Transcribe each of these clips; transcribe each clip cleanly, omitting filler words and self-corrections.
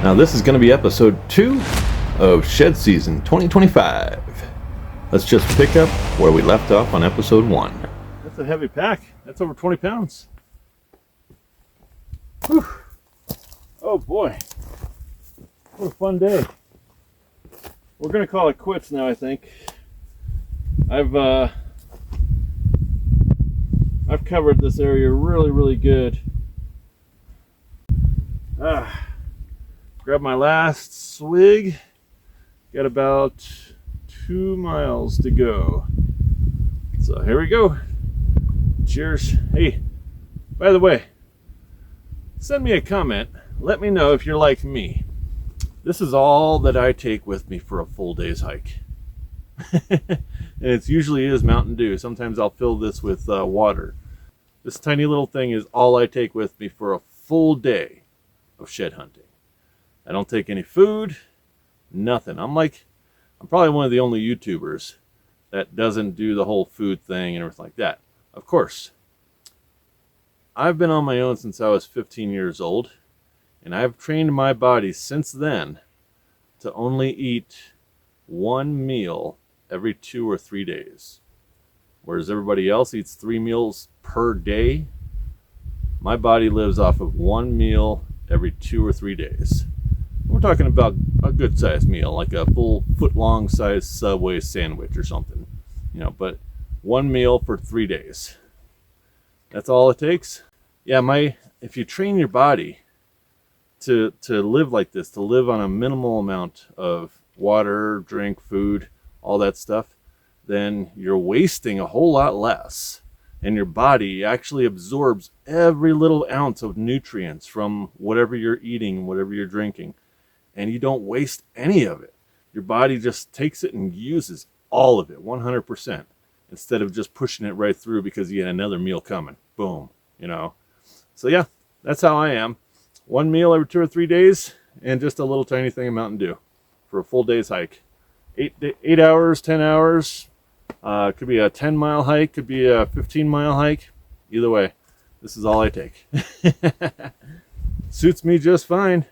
Now this is going to be episode 2 of Shed Season 2025. Let's just pick up where we left off on episode 1. That's a heavy pack. That's over 20 pounds. Whew. Oh boy. What a fun day. We're going to call it quits now, I think. I've covered this area really good. Grab my last swig. Got about 2 miles to go. So here we go. Cheers. Hey, by the way, send me a comment. Let me know if you're like me. This is all that I take with me for a full day's hike. And it usually is Mountain Dew. Sometimes I'll fill this with water. This tiny little thing is all I take with me for a full day of shed hunting. I don't take any food, nothing. I'm probably one of the only YouTubers that doesn't do the whole food thing and everything like that. Of course, I've been on my own since I was 15 years old, and I've trained my body since then to only eat one meal every 2 or 3 days. Whereas everybody else eats 3 meals per day, my body lives off of one meal every 2 or 3 days. We're talking about a good sized meal, like a full foot-long sized Subway sandwich or something, but one meal for 3 days. That's all it takes. Yeah, if you train your body to live like this, to live on a minimal amount of water, drink, food, all that stuff, then you're wasting a whole lot less. And your body actually absorbs every little ounce of nutrients from whatever you're eating, whatever you're drinking. And you don't waste any of it. Your body just takes it and uses all of it, 100%, instead of just pushing it right through because you had another meal coming. Boom, So yeah, that's how I am. One meal every 2 or 3 days, and just a little tiny thing of Mountain Dew for a full day's hike. 8 hours, 10 hours. Could be a 10-mile hike, could be a 15-mile hike. Either way, this is all I take. Suits me just fine.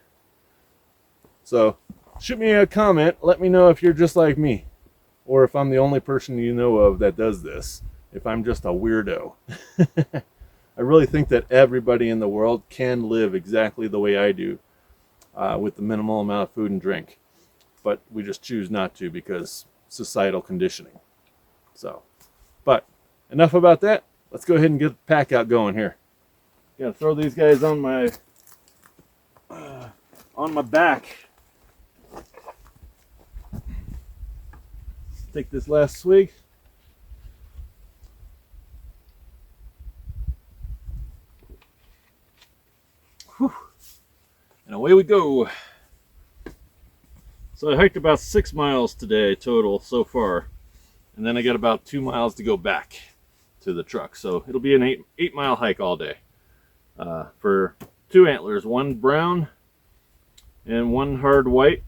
So shoot me a comment. Let me know if you're just like me, or if I'm the only person you know of that does this, if I'm just a weirdo. I really think that everybody in the world can live exactly the way I do, with the minimal amount of food and drink. But we just choose not to because societal conditioning. So, but enough about that. Let's go ahead and get the pack out going here. Gotta throw these guys on my back. Take this last swig. Whew. And away we go. So I hiked about 6 miles today total so far. And then I got about 2 miles to go back to the truck. So it'll be an 8-mile hike all day. For 2 antlers, one brown and one hard white,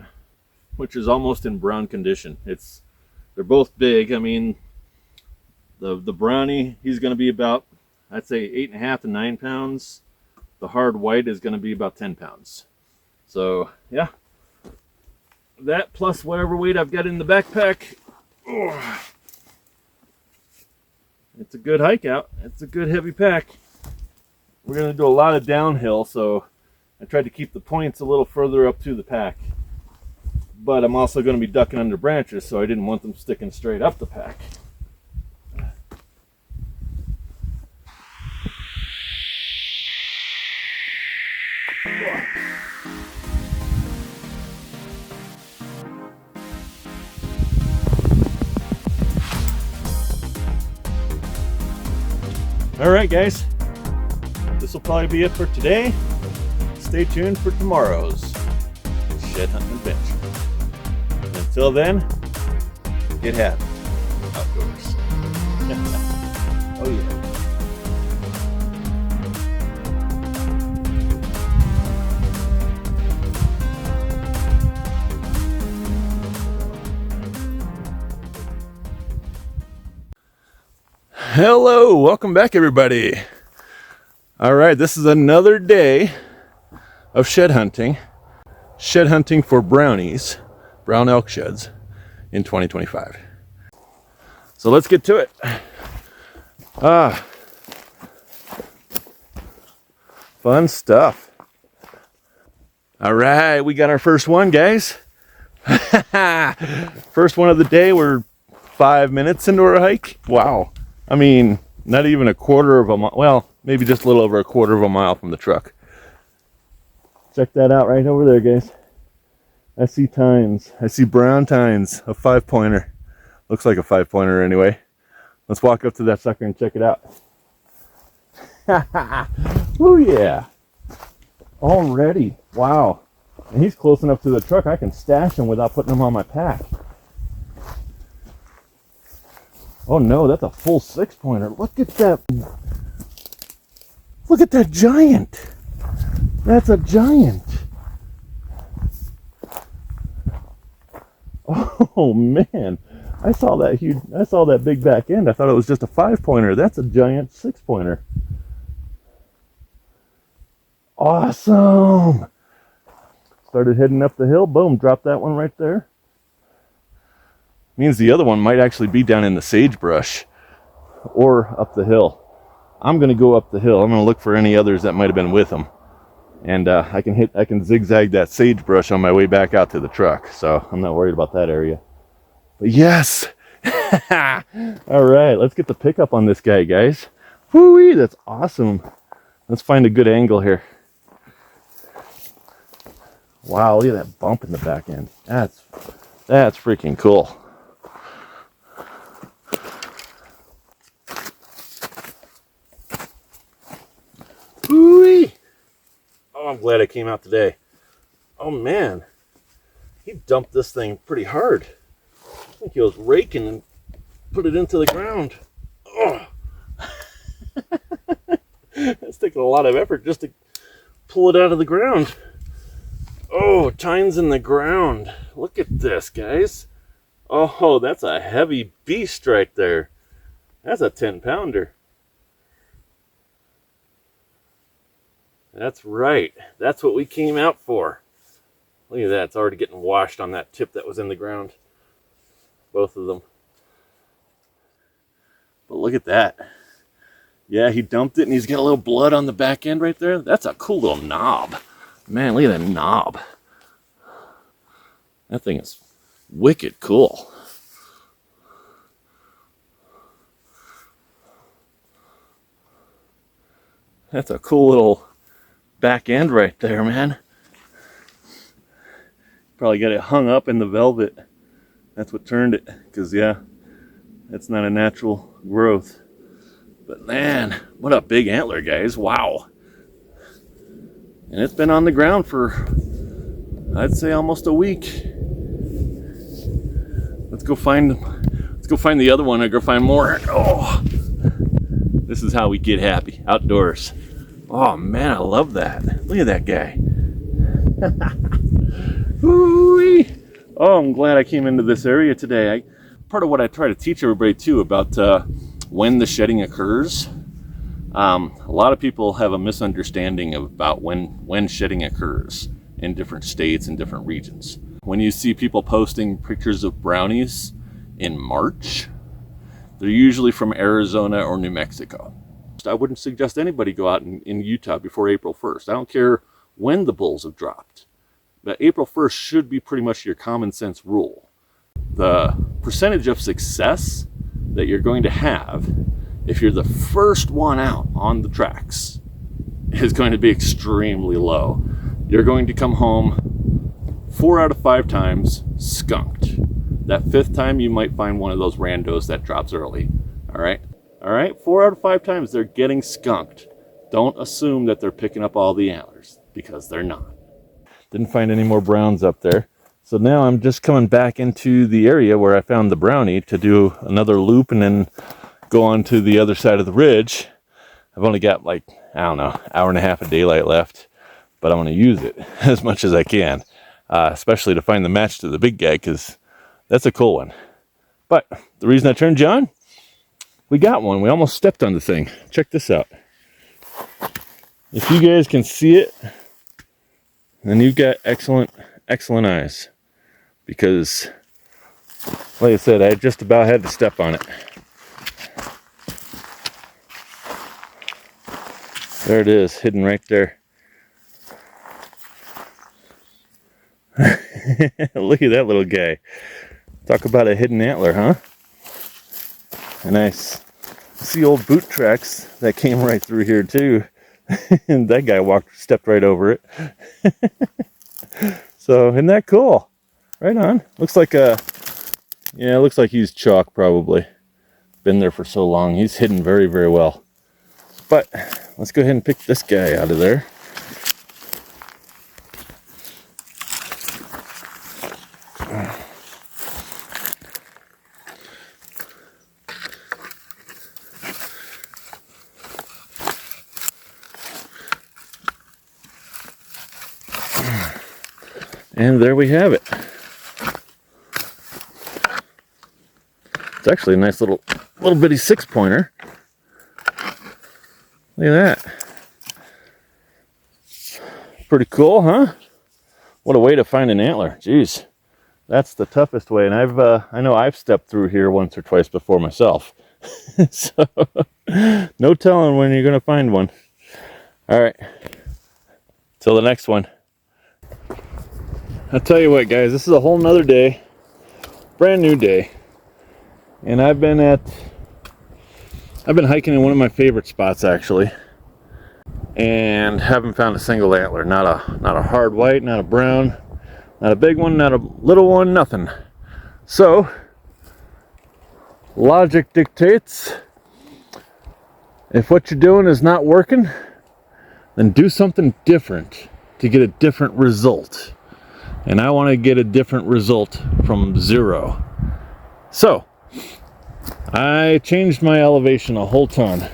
which is almost in brown condition. They're both big. I mean, the brownie, he's going to be about, I'd say 8.5 to 9 pounds. The hard white is going to be about 10 pounds. So yeah, that plus whatever weight I've got in the backpack. Oh, it's a good hike out. It's a good heavy pack. We're going to do a lot of downhill, so I tried to keep the points a little further up to the pack. But I'm also going to be ducking under branches, so I didn't want them sticking straight up the pack. All right, guys. This will probably be it for today. Stay tuned for tomorrow's Shed Hunting Adventure. Until then, get happy outdoors. Oh yeah. Hello, welcome back everybody. All right, this is another day of shed hunting. shed hunting for brownies, brown elk sheds, in 2025. So let's get to it. Fun stuff. All right, we got our first one, guys. First one of the day. We're 5 minutes into our hike. Wow. I mean, not even a quarter of a mile. Well, maybe just a little over a quarter of a mile from the truck. Check that out right over there, guys. I see tines. I see brown tines. A 5-pointer. Looks like a 5-pointer anyway. Let's walk up to that sucker and check it out. Oh yeah. Already. Wow. And he's close enough to the truck I can stash him without putting him on my pack. Oh no, that's a full 6-pointer. Look at that. Look at that giant. That's a giant. Oh man. I saw that big back end. I thought it was just a 5-pointer. That's a giant 6-pointer. Awesome. Started heading up the hill. Boom, dropped that one right there. Means the other one might actually be down in the sagebrush or up the hill. I'm going to go up the hill. I'm going to look for any others that might have been with them. And I can zigzag that sagebrush on my way back out to the truck. So I'm not worried about that area. But yes. All right, let's get the pickup on this guy, guys. Whoo-wee, that's awesome. Let's find a good angle here. Wow, look at that bump in the back end. That's freaking cool. Whoo-wee. Oh, I'm glad I came out today. Oh man, he dumped this thing pretty hard. I think he was raking and put it into the ground. Oh. It's taking a lot of effort just to pull it out of the ground. Oh, tines in the ground. Look at this, guys. Oh, that's a heavy beast right there. That's a 10-pounder. That's right. That's what we came out for. Look at that. It's already getting washed on that tip that was in the ground. Both of them. But look at that. Yeah, he dumped it and he's got a little blood on the back end right there. That's a cool little knob. Man, look at that knob. That thing is wicked cool. That's a cool little back end right there, man. Probably got it hung up in the velvet. That's what turned it. Because, yeah, that's not a natural growth. But, man, what a big antler, guys. Wow. And it's been on the ground for, I'd say, almost a week. Let's go find the other one and go find more. Oh, this is how we get happy outdoors. Oh man, I love that. Look at that guy. Woo-wee. Oh, I'm glad I came into this area today. Part of what I try to teach everybody too about when the shedding occurs. A lot of people have a misunderstanding about when shedding occurs in different states and different regions. When you see people posting pictures of brownies in March, they're usually from Arizona or New Mexico. I wouldn't suggest anybody go out in Utah before April 1st. I don't care when the bulls have dropped. But April 1st should be pretty much your common sense rule. The percentage of success that you're going to have if you're the first one out on the tracks is going to be extremely low. You're going to come home 4 out of 5 times skunked. That 5th time you might find one of those randos that drops early. All right, 4 out of 5 times they're getting skunked. Don't assume that they're picking up all the antlers, because they're not. Didn't find any more browns up there. So now I'm just coming back into the area where I found the brownie to do another loop and then go on to the other side of the ridge. I've only got like, I don't know, hour and a half of daylight left, but I'm going to use it as much as I can, especially to find the match to the big guy, because that's a cool one. But the reason I turned you on, we got one. We almost stepped on the thing. Check this out. If you guys can see it, then you've got excellent eyes, because like I said, I just about had to step on it. There it is, hidden right there. Look at that little guy. Talk about a hidden antler, huh? And I see old boot tracks that came right through here too. And that guy stepped right over it. So isn't that cool? Right on. Looks like it looks like he's chalk probably. Been there for so long. He's hidden very, very well. But let's go ahead and pick this guy out of there. And there we have it. It's actually a nice little bitty 6-pointer. Look at that. Pretty cool, huh? What a way to find an antler. Jeez. That's the toughest way. And I know I've stepped through here once or twice before myself. So no telling when you're going to find one. All right. Till the next one. I'll tell you what, guys, this is a whole nother day, brand new day, and I've been hiking in one of my favorite spots actually, and haven't found a single antler. Not a hard white, not a brown, not a big one, not a little one, nothing. So logic dictates, if what you're doing is not working, then do something different to get a different result. And I want to get a different result from 0. So I changed my elevation a whole ton,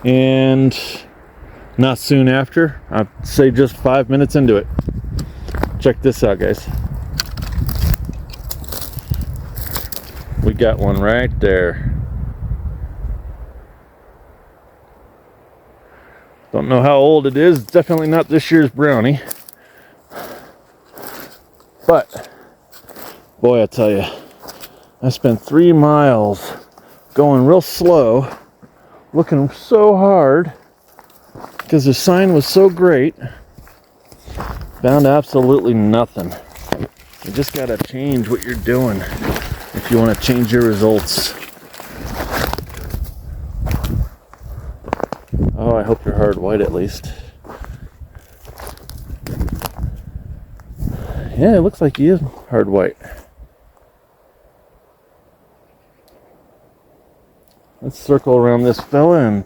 and not soon after, I'd say just 5 minutes into it. Check this out, guys. We got one right there. Don't know how old it is. Definitely not this year's brownie. But, boy, I tell you, I spent 3 miles going real slow, looking so hard, because the sign was so great. Found absolutely nothing. You just got to change what you're doing if you want to change your results. Oh, I hope you're hard white at least. Yeah, it looks like he is hard white. Let's circle around this fella and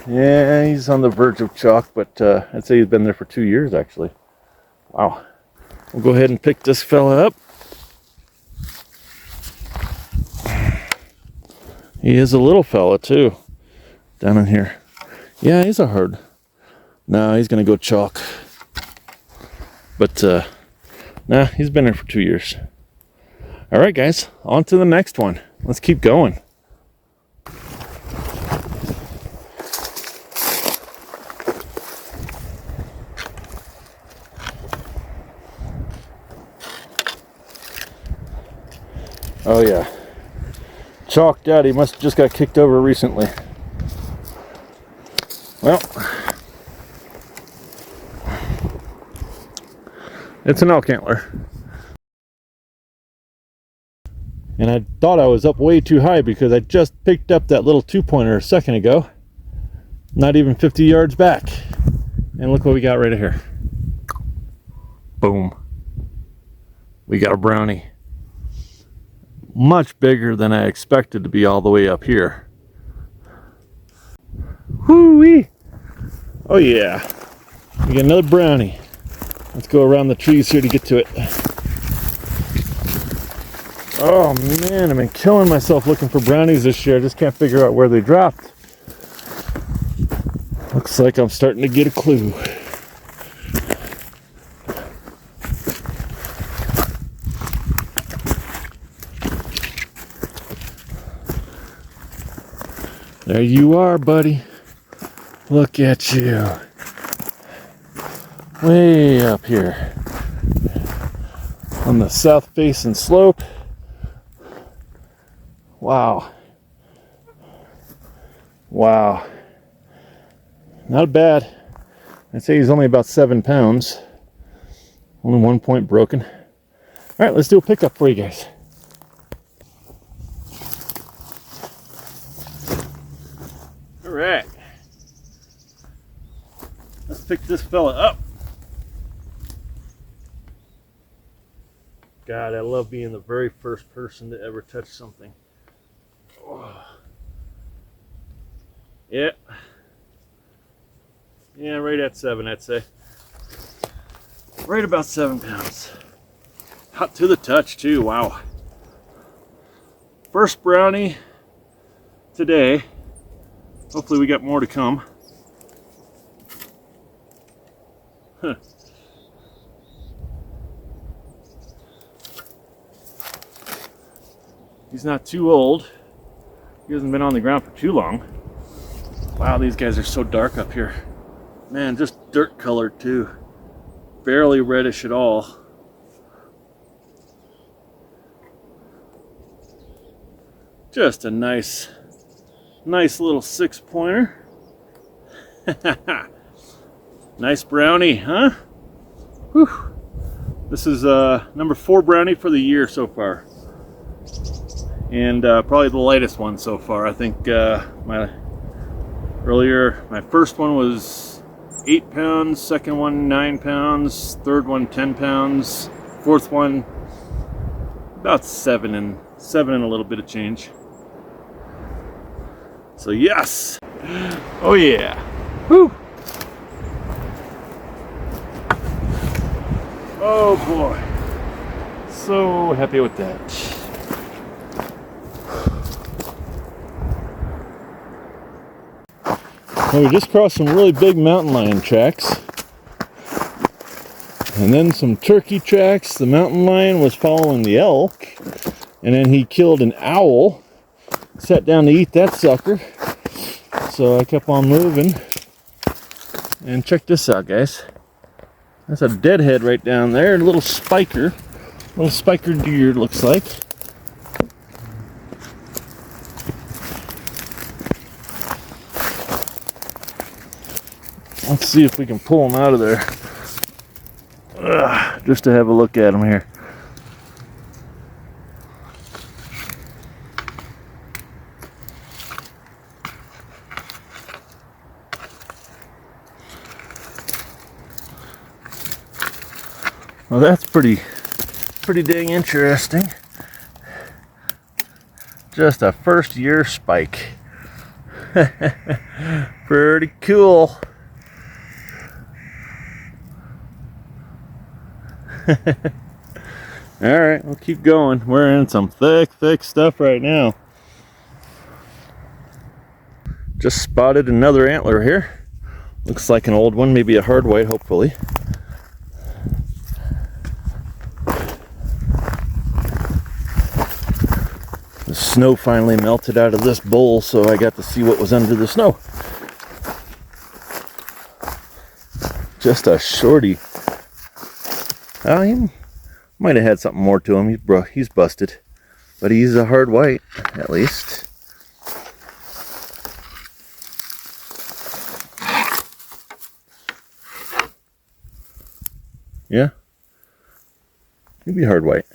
yeah, he's on the verge of chalk, but I'd say he's been there for 2 years actually. Wow. We'll go ahead and pick this fella up. He is a little fella too, down in here. Yeah, he's a hard. No, he's gonna go chalk. But nah, he's been here for 2 years. All right, guys, on to the next one. Let's keep going. Oh yeah, Chalk Daddy must have just got kicked over recently. Well, it's an elk antler. And I thought I was up way too high because I just picked up that little 2-pointer a second ago. Not even 50 yards back. And look what we got right here. Boom. We got a brownie. Much bigger than I expected to be all the way up here. Whoo-wee! Oh yeah, we got another brownie. Let's go around the trees here to get to it. Oh man, I've been killing myself looking for brownies this year. I just can't figure out where they dropped. Looks like I'm starting to get a clue. There you are, buddy. Look at you. Way up here on the south facing slope. Wow. Wow. Not bad. I'd say he's only about 7 pounds. Only 1 point broken. All right, let's do a pickup for you guys. All right. Let's pick this fella up. God, I love being the very first person to ever touch something. Oh. Yeah. Yeah, right at 7, I'd say. Right about 7 pounds. Hot to the touch, too. Wow. First brownie today. Hopefully we got more to come. Huh. He's not too old. He hasn't been on the ground for too long. Wow, these guys are so dark up here. Man, just dirt colored too. Barely reddish at all. Just a nice little 6-pointer. Nice brownie, huh? Whew. This is number 4 brownie for the year so far. And probably the lightest one so far. I think my first one was 8 pounds, second one 9 pounds, third one 10 pounds, fourth one about 7 and a little bit of change. So yes! Oh yeah! Whew! Oh boy! So happy with that. Well, we just crossed some really big mountain lion tracks. And then some turkey tracks. The mountain lion was following the elk. And then he killed an owl. Sat down to eat that sucker. So I kept on moving. And check this out, guys. That's a deadhead right down there. A little spiker. Little spiker deer, looks like. Let's see if we can pull him out of there. Just to have a look at him here. Well, that's pretty dang interesting. Just a first year spike. Pretty cool. Alright, we'll keep going. We're in some thick stuff right now. Just spotted another antler here. Looks like an old one, maybe a hard white, hopefully. The snow finally melted out of this bowl, so I got to see what was under the snow. Just a shorty. He might have had something more to him. He's busted. But he's a hard white, at least. Yeah. He'd be hard white.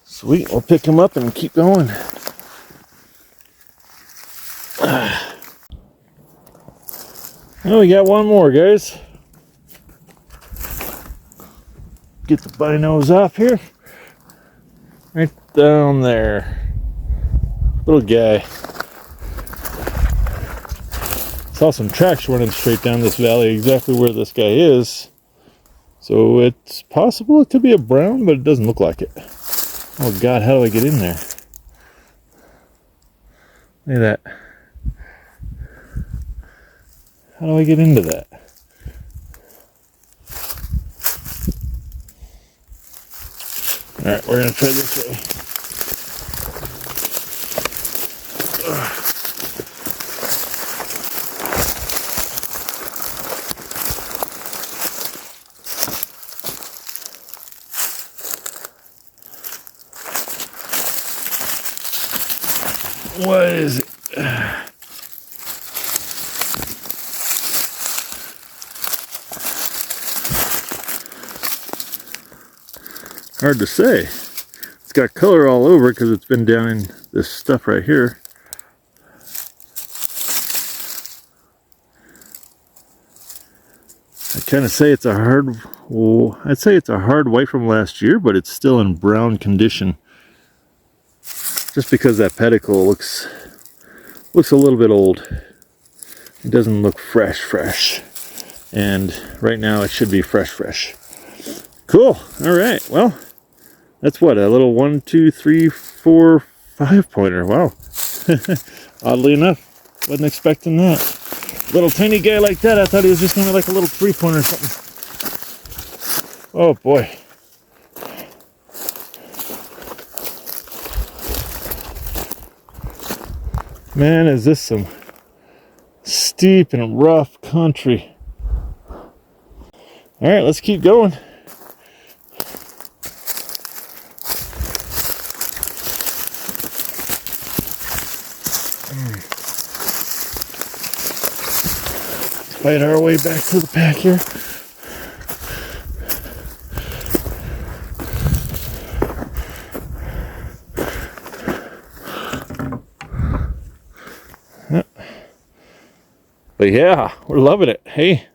Sweet, we'll pick him up and keep going. Oh, we got one more, guys. Get the binos off here. Right down there. Little guy. Saw some tracks running straight down this valley, exactly where this guy is. So it's possible it could be a brown, but it doesn't look like it. Oh God, how do I get in there? Look at that. How do I get into that? Alright, we're going to try this way. is it? Hard to say. It's got color all over because it's been down in this stuff right here. I kind of say it's a hard, well, I'd say it's a hard white from last year, but it's still in brown condition. Just because that pedicle looks a little bit old. It doesn't look fresh. And right now it should be fresh. Cool. All right. Well, that's what, a little 1, 2, 3, 4, 5 pointer. Wow. Oddly enough, wasn't expecting that. Little tiny guy like that, I thought he was just gonna be like a little 3-pointer or something. Oh boy. Man, is this some steep and rough country. All right, let's keep going. Fight our way back to the pack here. But yeah, we're loving it. Hey,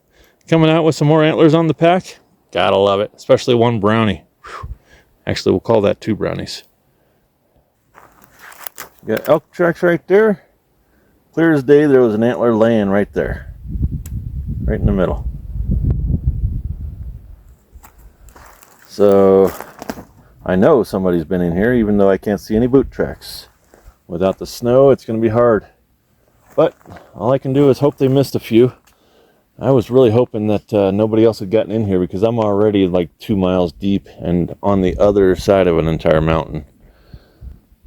coming out with some more antlers on the pack. Gotta love it, especially one brownie. Whew. Actually, we'll call that 2 brownies. Got elk tracks right there. Clear as day, there was an antler laying right there. Right in the middle. So I know somebody's been in here, even though I can't see any boot tracks. Without the snow, it's going to be hard. But all I can do is hope they missed a few. I was really hoping that nobody else had gotten in here because I'm already like 2 miles deep and on the other side of an entire mountain.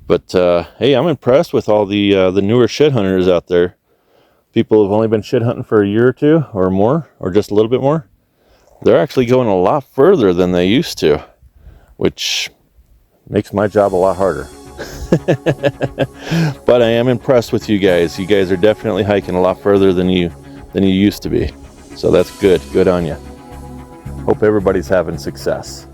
But hey, I'm impressed with all the newer shit hunters out there. People who've only been shit hunting for a year or 2 or more, or just a little bit more. They're actually going a lot further than they used to, which makes my job a lot harder. But I am impressed with you guys. You guys are definitely hiking a lot further than you used to be. So that's good. Good on you. Hope everybody's having success.